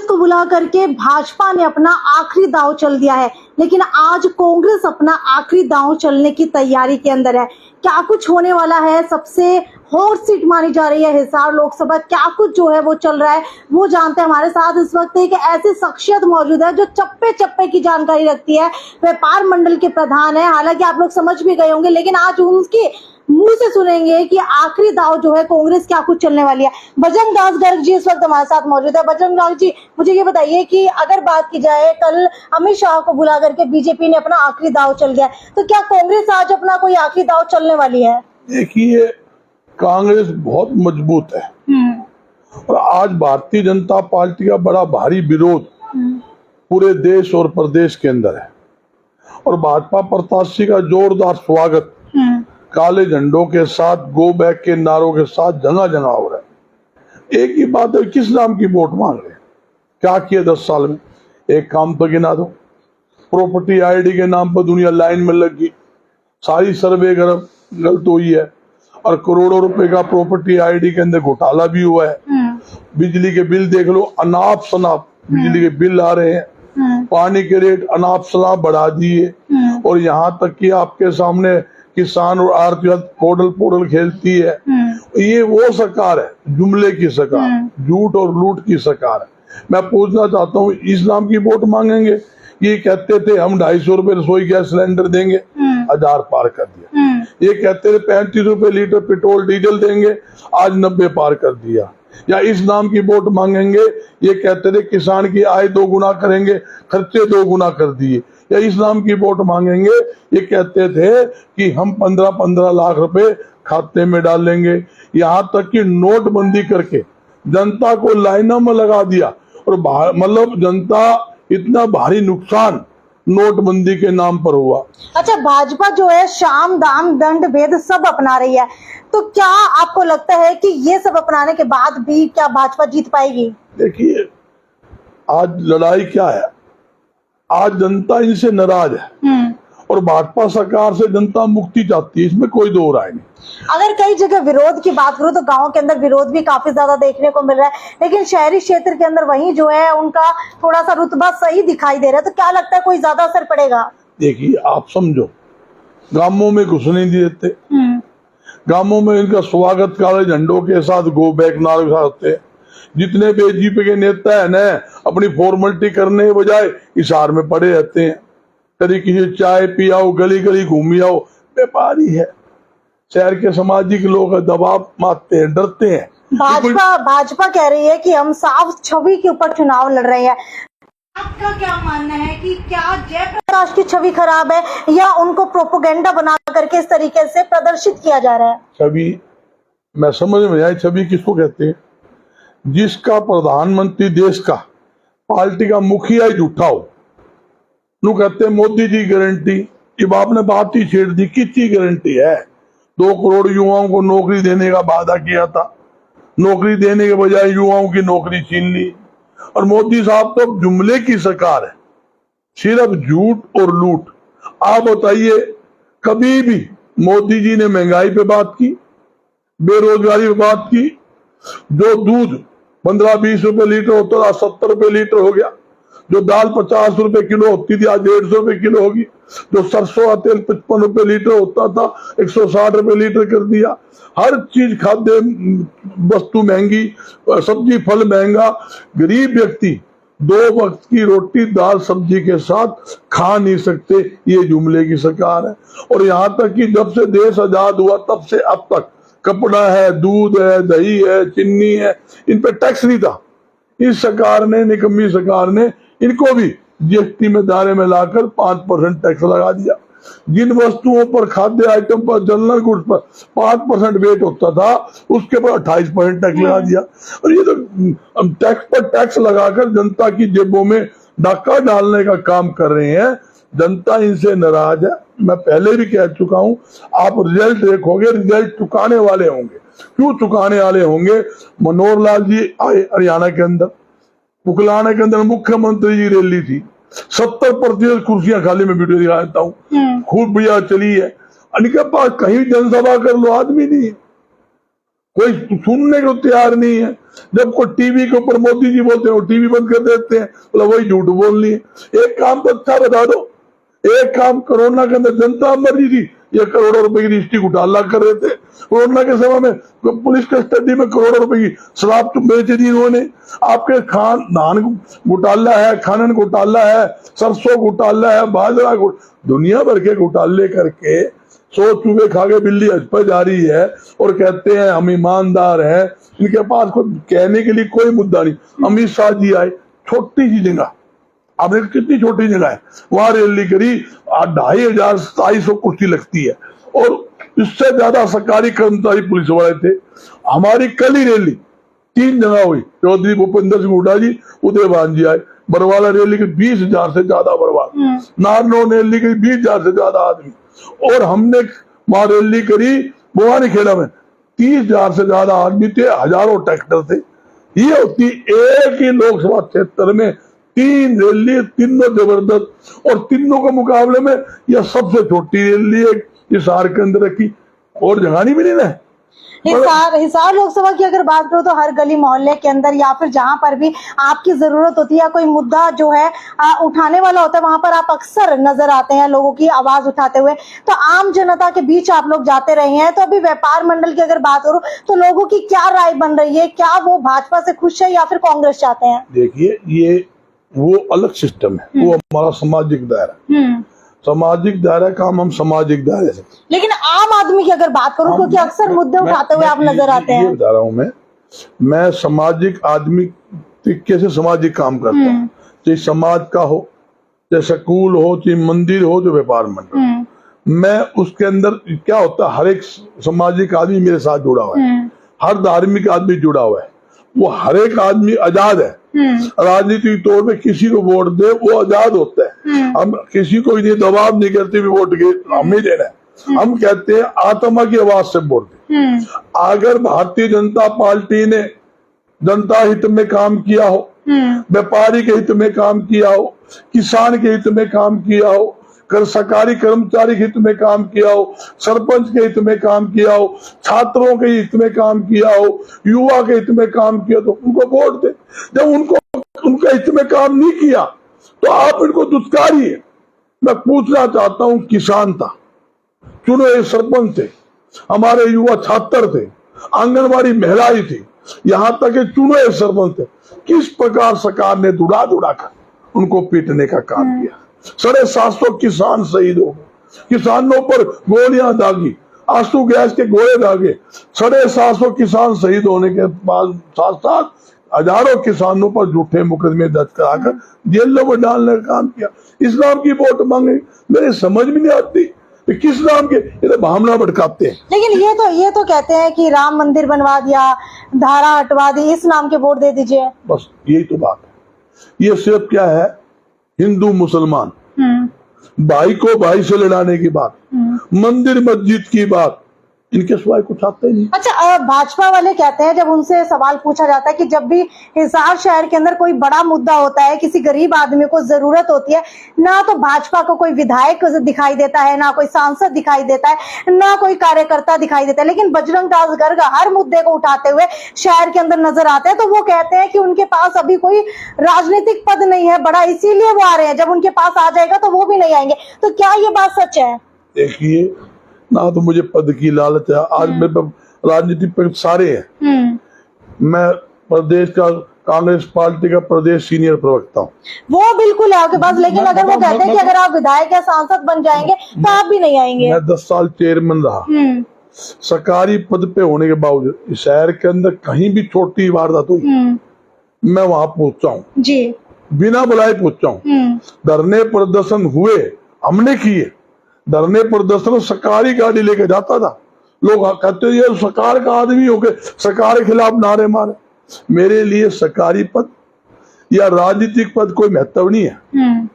कांग्रेस को बुला करके भाजपा ने अपना आखिरी दांव चल दिया है, लेकिन आज कांग्रेस अपना आखिरी दांव चलने की तैयारी के अंदर है। क्या कुछ होने वाला है, सबसे हॉट सीट मानी जा रही है हिसार लोकसभा, क्या कुछ जो है वो चल रहा है वो जानते हैं। हमारे साथ इस वक्त एक ऐसी शख्सियत मौजूद है जो चप्पे चप्पे की जानकारी रखती है, व्यापार मंडल के प्रधान है। हालांकि आप लोग समझ भी गए होंगे, लेकिन आज उनके मुंह से सुनेंगे कि आखिरी दाव जो है कांग्रेस क्या कुछ चलने वाली है। बजरंग दास गर्ग जी इस वक्त हमारे साथ मौजूद है। बजरंग दास जी, मुझे ये बताइए कि अगर बात की जाए, कल अमित शाह को बुला करके बीजेपी ने अपना आखिरी दाव चल गया, तो क्या कांग्रेस आज अपना कोई आखिरी दाव चलने वाली है? देखिए, कांग्रेस बहुत मजबूत है और आज भारतीय जनता पार्टी का बड़ा भारी विरोध पूरे देश और प्रदेश के अंदर है और भाजपा प्रत्याशी का जोरदार स्वागत काले झंडों के साथ, गो बैक के नारों के साथ जगह जगह हो रहा है। एक ही बात है, किस नाम की वोट मांग रहे हैं? क्या किया 10 साल में? एक काम तो गिना दो। प्रॉपर्टी आईडी के नाम पर दुनिया लाइन में लगी, सारी सर्वे गलत हुई है और करोड़ों रुपए का प्रॉपर्टी आईडी के अंदर घोटाला भी हुआ है। बिजली के बिल देख लो, अनाप शनाप बिजली के बिल आ रहे हैं, पानी के रेट अनाप शनाप बढ़ा दिए और यहाँ तक कि आपके सामने किसान और आरती पोडल खेलती है। ये वो सरकार है, जुमले की सरकार, झूठ और लूट की सरकार है। मैं पूछना चाहता हूँ, इस नाम की वोट मांगेंगे? ये कहते थे हम 250 रुपए रसोई गैस सिलेंडर देंगे, 1000 पार कर दिया। ये कहते थे 35 रुपए लीटर पेट्रोल डीजल देंगे, आज 90 पार कर दिया। या इस नाम की वोट मांगेंगे, ये कहते थे किसान की आय 2 गुना करेंगे, खर्चे 2 गुना कर दिए। या इस नाम की वोट मांगेंगे, ये कहते थे कि हम 15-15 लाख रुपए खाते में डालेंगे। यहाँ तक कि नोटबंदी करके जनता को लाइनों में लगा दिया और मतलब जनता इतना भारी नुकसान नोटबंदी के नाम पर हुआ। अच्छा, भाजपा जो है साम दाम दंड भेद सब अपना रही है, तो क्या आपको लगता है कि ये सब अपनाने के बाद भी क्या भाजपा जीत पाएगी? देखिए, आज लड़ाई क्या है, आज जनता इनसे नाराज है और भाजपा सरकार से जनता मुक्ति चाहती है, इसमें कोई दो राय नहीं। अगर कई जगह विरोध की बात करूं तो गांव के अंदर विरोध भी काफी ज्यादा देखने को मिल रहा है, लेकिन शहरी क्षेत्र के अंदर वही जो है उनका थोड़ा सा रुतबा सही दिखाई दे रहा है, तो क्या लगता है कोई ज्यादा असर पड़ेगा? देखिए, आप समझो, गांवों में घुसने नहीं देते, गांवों में इनका स्वागत काले झंडों के साथ, गो बैक नारे के साथ होते हैं। जितने बीजेपी के नेता है ना, अपनी फॉर्मेलिटी करने के बजाय हिसार में पड़े रहते हैं। कभी किसी चाय पियाओ, गली गली घूमी आओ, व्यापारी है। शहर के सामाजिक लोग दबाव मारते हैं, डरते हैं। भाजपा कह रही है कि हम साफ छवि के ऊपर चुनाव लड़ रहे हैं। आपका क्या मानना है कि क्या जयप्रकाश की छवि खराब है या उनको प्रोपोगेंडा बना करके इस तरीके से प्रदर्शित किया जा रहा है? छवि, मैं समझ में आई, छवि किसको कहते हैं? जिसका प्रधानमंत्री देश का, पार्टी का मुखिया ही झूठा हो, नु कहते हैं मोदी जी गारंटी। जब आपने बात ही छेड़ दी, कितनी गारंटी है? 2 करोड़ युवाओं को नौकरी देने का वादा किया था, नौकरी देने के बजाय युवाओं की नौकरी छीन ली। और मोदी साहब तो जुमले की सरकार है, सिर्फ झूठ और लूट। आप बताइए, कभी भी मोदी जी ने महंगाई पे बात की, बेरोजगारी पे बात की? जो दूध 15-20 रुपए लीटर होता था, 70 रुपए लीटर हो गया। जो दाल 50 रुपए किलो होती थी, आज 150 रुपए किलो होगी। जो सरसों का तेल 55 रुपए लीटर होता था, 160 रुपए लीटर कर दिया। हर चीज, खाद्य वस्तु महंगी, सब्जी फल महंगा। गरीब व्यक्ति 2 वक्त की रोटी दाल सब्जी के साथ खा नहीं सकते। ये जुमले की सरकार है। और यहाँ तक कि जब से देश आजाद हुआ तब से अब तक कपड़ा है, दूध है, दही है, चीनी है, इन पे टैक्स नहीं था। इस सरकार ने, निकम्मी सरकार ने, इनको भी जीएसटी में दायरे में लाकर 5% टैक्स लगा दिया। जिन वस्तुओं पर, खाद्य आइटम पर, जनरल गुड्स पर 5% वेट होता था, उसके पर 28% टैक्स लगा दिया। और ये तो टैक्स पर टैक्स लगाकर जनता की जेबों में डाका डालने का काम कर रहे हैं। जनता इनसे नाराज है। मैं पहले भी कह चुका हूं, आप रिजल्ट देखोगे, रिजल्ट चुकाने वाले होंगे। क्यों चुकाने वाले होंगे? मनोहर लाल जी आए हरियाणा के अंदर, पुकलाना के अंदर मुख्यमंत्री जी रैली थी, 70% कुर्सियां खाली, में वीडियो दिखा देता हूँ, खूब बढ़िया चली है। इनके पास कहीं जनसभा कर लो, आदमी नहीं है। कोई सुनने को तैयार नहीं है। जब कोई टीवी के ऊपर मोदी जी बोलते हैं वो टीवी बंद कर देते हैं, बोला वही झूठ बोलनी है। एक काम तो अच्छा बता दो, एक काम कोरोना के अंदर जनता मर रही थी, ये करोड़ों रुपए की लिस्टी घोटाला कर रहे थे। कोरोना के समय में पुलिस कस्टडी में करोड़ों रुपए की शराब तो बेच दी उन्होंने। आपके धान घोटाला है, खानन घोटाला है, सरसों घोटाला है, बाजरा दुनिया भर के घोटाले करके 100 चूहे खा के बिल्ली हज पर जा रही है और कहते हैं हम ईमानदार हैं। इनके पास कोई कहने के लिए कोई मुद्दा नहीं। अमित शाह जी आए, छोटी सी जगह, आपने कितनी छोटी जगह है, वहां रैली करी, 2500-2700 कुर्सी लगती है और इससे ज्यादा सरकारी कर्मचारी पुलिस वाले थे। हमारी कल ही रैली 3 जगह हुई, चौधरी भूपेंद्र सिंह हुड्डा जी, उदयभान जी आए। बरवाला रैली के 20,000 से ज्यादा बरवाला, नारनौल रैली के 20,000 से ज्यादा आदमी, और हमने वहां रैली करी भवानी खेड़ा में 30,000 से ज्यादा आदमी थे, हजारों ट्रैक्टर थे। ये होती एक ही लोकसभा क्षेत्र में 3 रैली, तीनों जबरदस्त, और तीनों के मुकाबले में यह सबसे छोटी रैली है हिसार के अंदर की, और जगह नहीं मिली ना। हिसार लोकसभा की अगर बात करो तो हर गली मोहल्ले के अंदर या फिर जहां पर भी आपकी जरूरत होती है, कोई मुद्दा जो है उठाने वाला होता है, वहां पर आप अक्सर नजर आते हैं लोगों की आवाज उठाते हुए। तो आम जनता के बीच आप लोग जाते रहे हैं, तो अभी व्यापार मंडल की अगर बात करो तो लोगों की क्या राय बन रही है? क्या वो भाजपा से खुश है या फिर कांग्रेस चाहते हैं? देखिए, ये वो अलग सिस्टम है, वो हमारा सामाजिक दायरा, सामाजिक दायरा काम हम सामाजिक दायरे से। लेकिन आम आदमी की अगर बात करूं, क्योंकि अक्सर मुद्दे उठाते हुए आप नजर आते हैं। बता रहा हूँ मैं सामाजिक आदमी तरीके से सामाजिक काम करता हूँ, चाहे समाज का हो, चाहे स्कूल हो, चाहे मंदिर हो, चाहे व्यापार मंडल। मैं उसके अंदर क्या होता है, हर एक सामाजिक आदमी मेरे साथ जुड़ा हुआ है, हर धार्मिक आदमी जुड़ा हुआ है, वो हर एक आदमी आजाद है। राजनीतिक तौर पे किसी को वोट दे वो आजाद होता है। हम किसी को भी दबाव नहीं करते भी वोट के हमें देना है। हम कहते हैं आत्मा की आवाज से वोट दे। अगर भारतीय जनता पार्टी ने जनता हित में काम किया हो, व्यापारी के हित में काम किया हो, किसान के हित में काम किया हो, सरकारी कर्मचारी के हित में काम किया हो, सरपंच के हित में काम किया हो, छात्रों के हित में काम किया हो, युवा के हित में काम किया, तो उनको वोट दे। जब उनका हित में काम नहीं किया तो आप इनको दुत्कारिए। मैं पूछना चाहता हूं, किसान था, चुने हुए सरपंच थे, हमारे युवा छात्र थे, आंगनबाड़ी महिलाएं थी, यहां तक के चुने हुए सरपंच थे, किस प्रकार सरकार ने दुड़ा कर उनको पीटने का काम किया। 750 किसान शहीद हो गए, किसानों पर गोलियां दागी, आंसू गैस के गोले दागे। 750 किसान शहीद होने के बाद साथ साथ हजारों किसानों पर झूठे मुकदमे दर्ज कराकर जेलों में डालने का काम किया। इस्लाम की वोट मांगे, मेरे समझ में नहीं आती किस नाम के, ये तो भावना भड़काते हैं। लेकिन ये तो कहते हैं कि राम मंदिर बनवा दिया, धारा हटवा दी, इस नाम के वोट दे दीजिए। बस यही तो बात है। ये सिर्फ क्या है, हिंदू मुसलमान भाई को भाई से लड़ाने की बात, मंदिर मस्जिद की बात, इनके सिवाय कुछ आता ही नहीं। अच्छा, भाजपा वाले कहते हैं, जब उनसे सवाल पूछा जाता है कि जब भी हिसार शहर के अंदर कोई बड़ा मुद्दा होता है, किसी गरीब आदमी को जरूरत होती है, ना तो भाजपा को कोई विधायक दिखाई देता है, ना कोई सांसद दिखाई देता है, ना कोई कार्यकर्ता दिखाई देता है, लेकिन बजरंग दास गर्ग हर मुद्दे को उठाते हुए शहर के अंदर नजर आते हैं। तो वो कहते हैं कि उनके पास अभी कोई राजनीतिक पद नहीं है बड़ा, इसीलिए वो आ रहे हैं, जब उनके पास आ जाएगा तो वो भी नहीं आएंगे। तो क्या ये बात सच है? देखिए, ना तो मुझे पद की लालच है, आज मेरे पास राजनीतिक पद सारे हैं। मैं प्रदेश का कांग्रेस पार्टी का प्रदेश सीनियर प्रवक्ता हूँ। वो बिल्कुल है आपके पास, लेकिन अगर वो कहते हैं कि अगर आप विधायक या सांसद बन जाएंगे तो आप भी नहीं आएंगे। मैं 10 साल चेयरमैन रहा, सरकारी पद पे होने के बावजूद शहर के अंदर कहीं भी छोटी वारदात हुई मैं वहां पहुंचा हूँ जी, बिना बुलाए पहुंचा हूँ। धरने प्रदर्शन हुए, हमने किए, धरने प्रदर्शन सरकारी गाड़ी लेके जाता था, लोग कहते ये सरकार का आदमी हो गए, सरकार के खिलाफ नारे मारे। मेरे लिए सरकारी पद या राजनीतिक पद कोई महत्व नहीं है।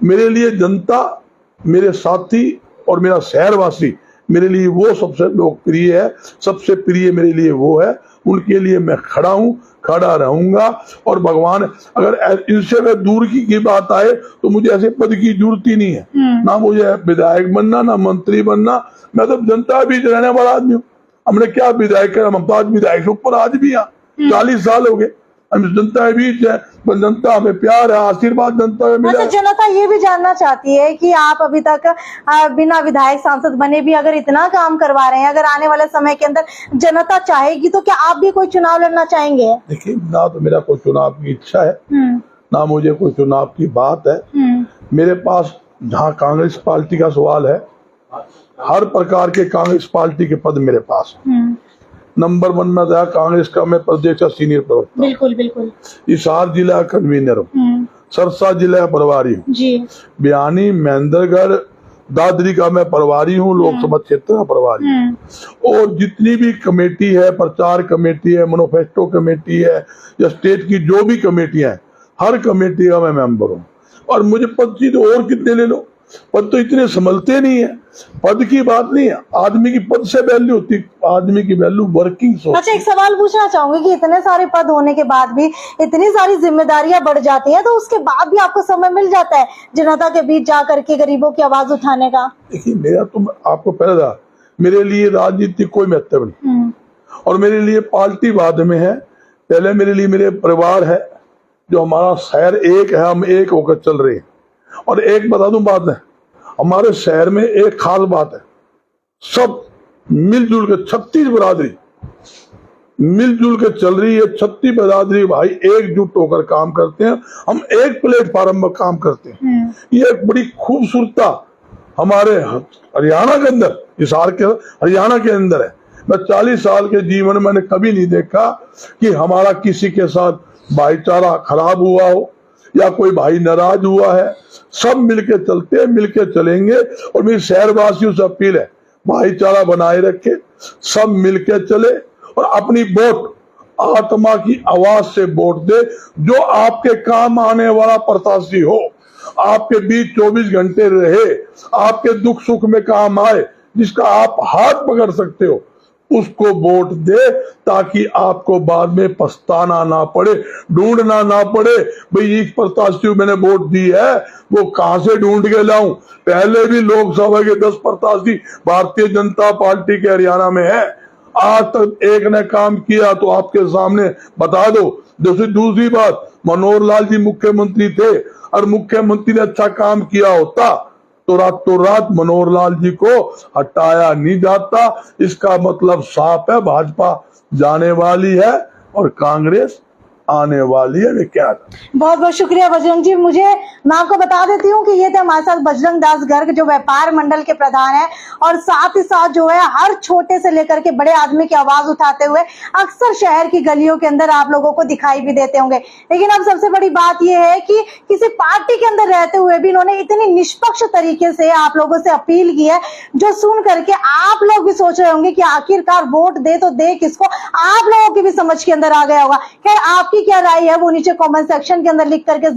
मेरे लिए जनता, मेरे साथी और मेरा शहरवासी मेरे लिए वो सबसे लोकप्रिय है, सबसे प्रिय मेरे लिए वो है, उनके लिए मैं खड़ा हूँ, खड़ा रहूंगा। और भगवान अगर इनसे अगर दूर की बात आए तो मुझे ऐसे पद की जरूरत ही नहीं है, ना मुझे विधायक बनना, ना मंत्री बनना। मैं तो जनता बीच रहने वाला आदमी हूँ, हमने क्या विधायक है, मुमताज विधायक के ऊपर आज भी यहाँ 40 साल हो गए। हम जनता के बीच है, पर जनता हमें प्यार है, आशीर्वाद जनता में मिला अच्छा, है। जनता ये भी जानना चाहती है कि आप अभी तक बिना विधायक सांसद बने भी अगर इतना काम करवा रहे हैं, अगर आने वाले समय के अंदर जनता चाहेगी तो क्या आप भी कोई चुनाव लड़ना चाहेंगे? देखिए, ना तो मेरा कोई चुनाव की इच्छा है, ना मुझे कोई चुनाव की बात है। मेरे पास जहाँ कांग्रेस पार्टी का सवाल है, हर प्रकार के कांग्रेस पार्टी के पद मेरे पास है। नंबर 1 में था कांग्रेस का, मैं प्रदेश का सीनियर प्रवक्ता, बिल्कुल बिल्कुल हिसार जिला कन्वीनर हूँ, सरसा जिला प्रभारी हूँ जी, बयानी महेंद्रगढ़ दादरी का मैं प्रभारी हूँ, लोकसभा क्षेत्र का प्रभारी हूँ। और जितनी भी कमेटी है, प्रचार कमेटी है, मैनिफेस्टो कमेटी है, या स्टेट की जो भी कमेटियां हैं, हर कमेटी का मैं मेंबर हूँ। और मुझे पद की तो और कितने ले लो, पद तो इतने संभलते नहीं है। पद की बात नहीं है, आदमी की पद से वैल्यू होती, आदमी की वैल्यू वर्किंग सोच। अच्छा, एक सवाल पूछना चाहूंगी कि इतने सारे पद होने के बाद भी इतनी सारी जिम्मेदारियां बढ़ जाती हैं, तो उसके बाद भी आपको समय मिल जाता है जनता के बीच जा करके गरीबों की आवाज उठाने का? देखिए, मेरा तो आपको पहले था, मेरे लिए राजनीति कोई महत्व नहीं, और मेरे लिए पार्टी बाद में है। पहले मेरे लिए मेरे परिवार है, जो हमारा शहर एक है, हम एक होकर चल रहे हैं। और एक बता दूं बात है, हमारे शहर में एक खास बात है, सब मिलजुल के 36 बरादरी मिलजुल के चल रही है। 36 बरादरी भाई एकजुट होकर काम करते हैं, हम एक प्लेटफार्म में काम करते हैं। ये एक बड़ी खूबसूरता हमारे हरियाणा के अंदर, हिसार के हरियाणा के अंदर है। मैं 40 साल के जीवन में मैंने कभी नहीं देखा कि हमारा किसी के साथ भाईचारा खराब हुआ हो या कोई भाई नाराज हुआ है। सब मिलके चलते हैं, मिलके चलेंगे। और मेरी शहरवासियों से अपील है, भाईचारा बनाए रखे, सब मिलके चले और अपनी वोट आत्मा की आवाज से वोट दे। जो आपके काम आने वाला प्रत्याशी हो, आपके बीच 24 घंटे रहे, आपके दुख सुख में काम आए, जिसका आप हाथ पकड़ सकते हो, उसको वोट दे, ताकि आपको बाद में पछताना ना पड़े, ढूंढना ना पड़े। भाई इस प्रत्याशी को मैंने वोट दी है, वो कहां से ढूंढ के लाऊं। पहले भी लोकसभा के 10 प्रत्याशी भारतीय जनता पार्टी के हरियाणा में है, आज तक एक ने काम किया तो आपके सामने बता दो। दूसरी बात, मनोहर लाल जी मुख्यमंत्री थे, और मुख्यमंत्री ने अच्छा काम किया होता तो रातों रात मनोहर लाल जी को हटाया नहीं जाता। इसका मतलब साफ है, भाजपा जाने वाली है और कांग्रेस आने वाली है। वे क्या था? बहुत बहुत शुक्रिया बजरंग जी। मैं आपको बता देती हूँ कि ये थे हमारे साथ बजरंग दास गर्ग, जो व्यापार मंडल के प्रधान है, और साथ ही साथ जो है हर छोटे से लेकर के बड़े आदमी की आवाज उठाते हुए अक्सर शहर की गलियों के अंदर आप लोगों को दिखाई भी देते होंगे। लेकिन अब सबसे बड़ी बात यह है कि किसी पार्टी के अंदर रहते हुए भी इन्होंने इतनी निष्पक्ष तरीके से आप लोगों से अपील की है, जो सुन करके आप लोग भी सोच रहे होंगे कि आखिरकार वोट दे तो दे किसको। आप लोगों की भी समझ के अंदर आ गया होगा। खैर, आपकी क्या राय है वो नीचे कमेंट सेक्शन के अंदर लिख करके